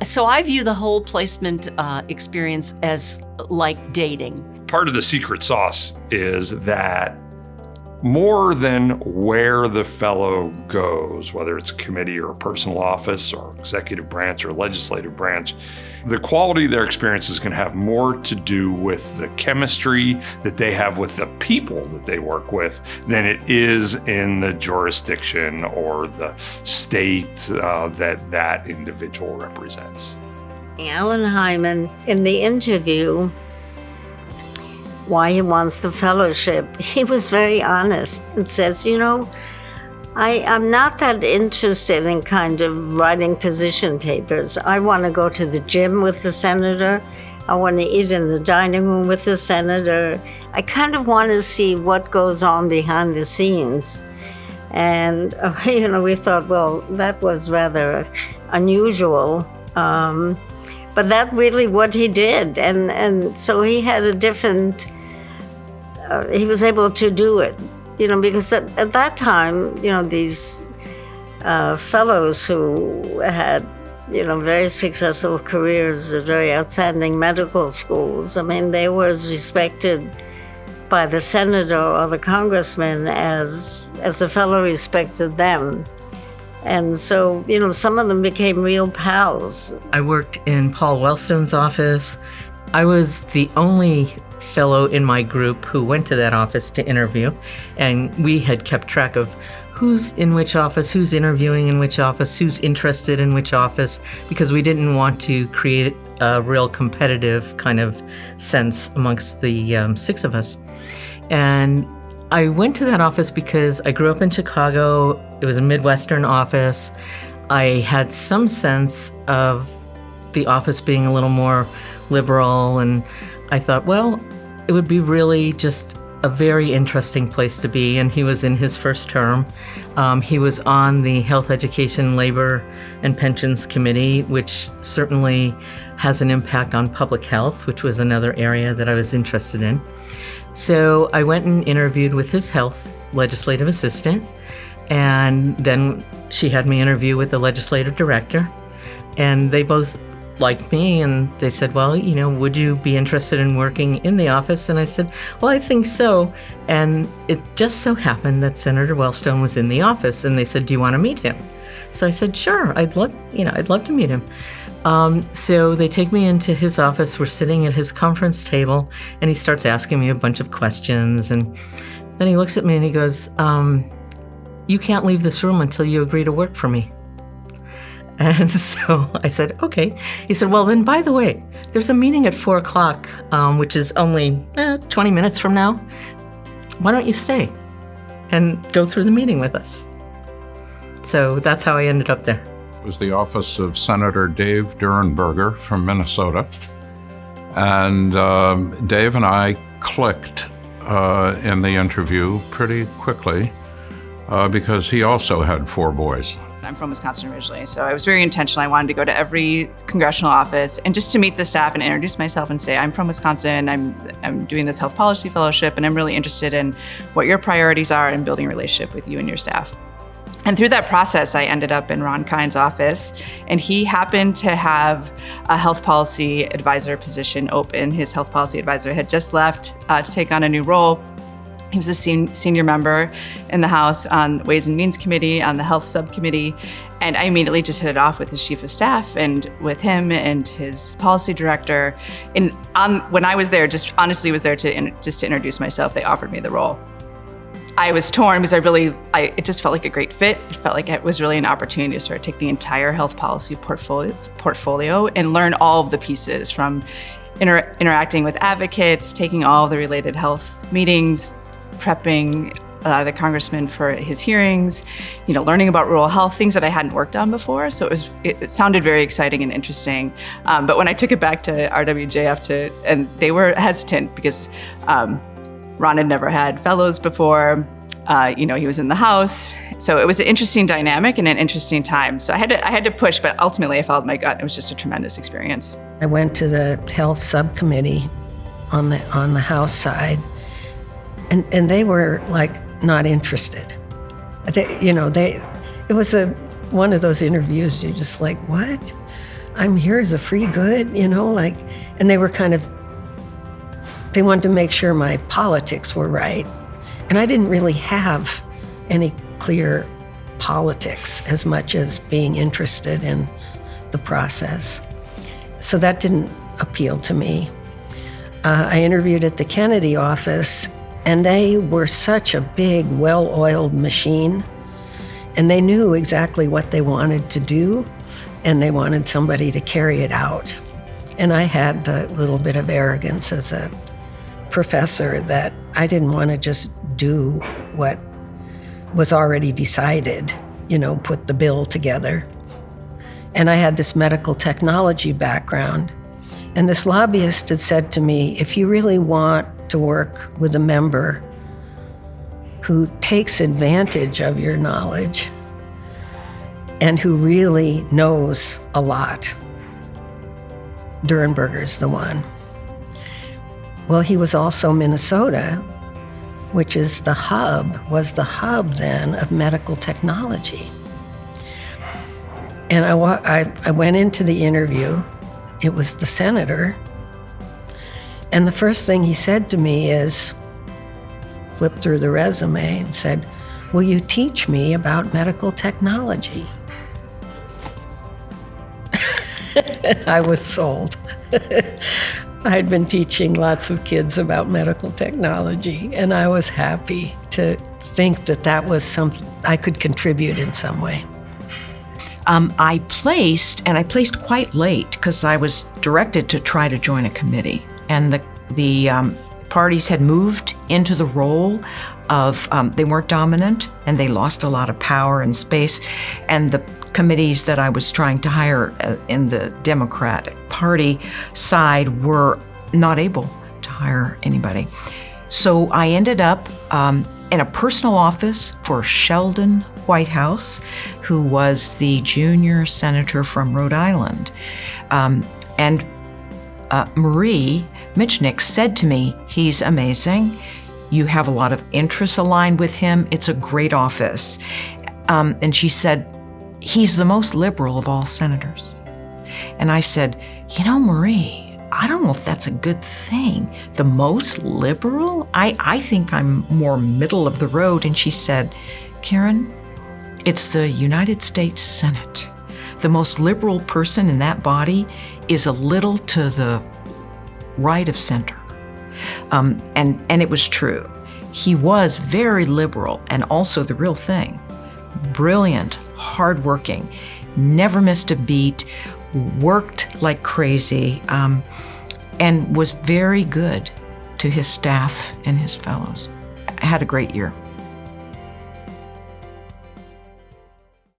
So I view the whole placement experience as like dating. Part of the secret sauce is that more than where the fellow goes, whether it's a committee or a personal office or executive branch or legislative branch, the quality of their experience is going to have more to do with the chemistry that they have with the people that they work with than it is in the jurisdiction or the state that individual represents. Alan Hyman, in the interview, why he wants the fellowship, he was very honest and says, I'm not that interested in kind of writing position papers. I want to go to the gym with the senator. I want to eat in the dining room with the senator. I kind of want to see what goes on behind the scenes. And, we thought, well, that was rather unusual. But that's really what he did. And so he had a different... he was able to do it, because at that time, these fellows who had, very successful careers at very outstanding medical schools, they were as respected by the senator or the congressman as the fellow respected them. And so, some of them became real pals. I worked in Paul Wellstone's office. I was the only fellow in my group who went to that office to interview, and we had kept track of who's in which office, who's interviewing in which office, who's interested in which office, because we didn't want to create a real competitive kind of sense amongst the 6 of us. And I went to that office because I grew up in Chicago. It was a Midwestern office. I had some sense of the office being a little more liberal, and I thought, well, it would be really just a very interesting place to be. And he was in his first term. He was on the Health, Education, Labor, and Pensions Committee, which certainly has an impact on public health, which was another area that I was interested in. So I went and interviewed with his health legislative assistant, and then she had me interview with the legislative director, and they both liked me, and they said, well, would you be interested in working in the office? And I said, well, I think so. And it just so happened that Senator Wellstone was in the office, and they said, do you want to meet him? So I said, sure, I'd love to meet him. So they take me into his office. We're sitting at his conference table, and he starts asking me a bunch of questions. And then he looks at me and he goes, you can't leave this room until you agree to work for me. And so I said, okay. He said, well, then, by the way, there's a meeting at 4:00, which is only 20 minutes from now. Why don't you stay and go through the meeting with us? So that's how I ended up there. It was the office of Senator Dave Durenberger from Minnesota. And Dave and I clicked in the interview pretty quickly because he also had 4 boys. I'm from Wisconsin originally, so I was very intentional. I wanted to go to every congressional office and just to meet the staff and introduce myself and say, I'm from Wisconsin, I'm doing this health policy fellowship, and I'm really interested in what your priorities are in building a relationship with you and your staff. And through that process, I ended up in Ron Kind's office, and he happened to have a health policy advisor position open. His health policy advisor had just left to take on a new role. He was a senior member in the House on Ways and Means Committee, on the Health Subcommittee, and I immediately just hit it off with his chief of staff and with him and his policy director. And when I was there, just honestly was there to introduce myself. They offered me the role. I was torn because it just felt like a great fit. It felt like it was really an opportunity to sort of take the entire health policy portfolio and learn all of the pieces from interacting with advocates, taking all of the related health meetings, prepping the congressman for his hearings, learning about rural health, things that I hadn't worked on before. So it sounded very exciting and interesting. But when I took it back to RWJF and they were hesitant because Ron had never had fellows before. He was in the House. So it was an interesting dynamic and an interesting time. So I had to push, but ultimately I followed my gut. It was just a tremendous experience. I went to the Health Subcommittee on the House side, and they were not interested. It was one of those interviews you're just like, what? I'm here as a free good, like, and they wanted to make sure my politics were right. And I didn't really have any clear politics as much as being interested in the process. So that didn't appeal to me. I interviewed at the Kennedy office, and they were such a big, well-oiled machine, and they knew exactly what they wanted to do, and they wanted somebody to carry it out. And I had the little bit of arrogance as a professor that I didn't want to just do what was already decided, put the bill together. And I had this medical technology background. And this lobbyist had said to me, if you really want to work with a member who takes advantage of your knowledge and who really knows a lot, Durenberger's the one. Well, he was also Minnesota, which was the hub then of medical technology. And I went into the interview. It was the senator. And the first thing he said to me is, flipped through the resume and said, will you teach me about medical technology? I was sold. I had been teaching lots of kids about medical technology, and I was happy to think that was something I could contribute in some way. I placed quite late because I was directed to try to join a committee. And the parties had moved into the role of, they weren't dominant and they lost a lot of power and space. And the committees that I was trying to hire in the Democratic Party side were not able to hire anybody. So I ended up in a personal office for Sheldon Whitehouse, who was the junior senator from Rhode Island. And Marie Michnik said to me, he's amazing. You have a lot of interests aligned with him. It's a great office. And she said, he's the most liberal of all senators. And I said, Marie, I don't know if that's a good thing. The most liberal? I think I'm more middle of the road. And she said, Karen, it's the United States Senate. The most liberal person in that body is a little to the right of center. And it was true. He was very liberal and also the real thing. Brilliant, hardworking, never missed a beat, worked like crazy, and was very good to his staff and his fellows. I had a great year.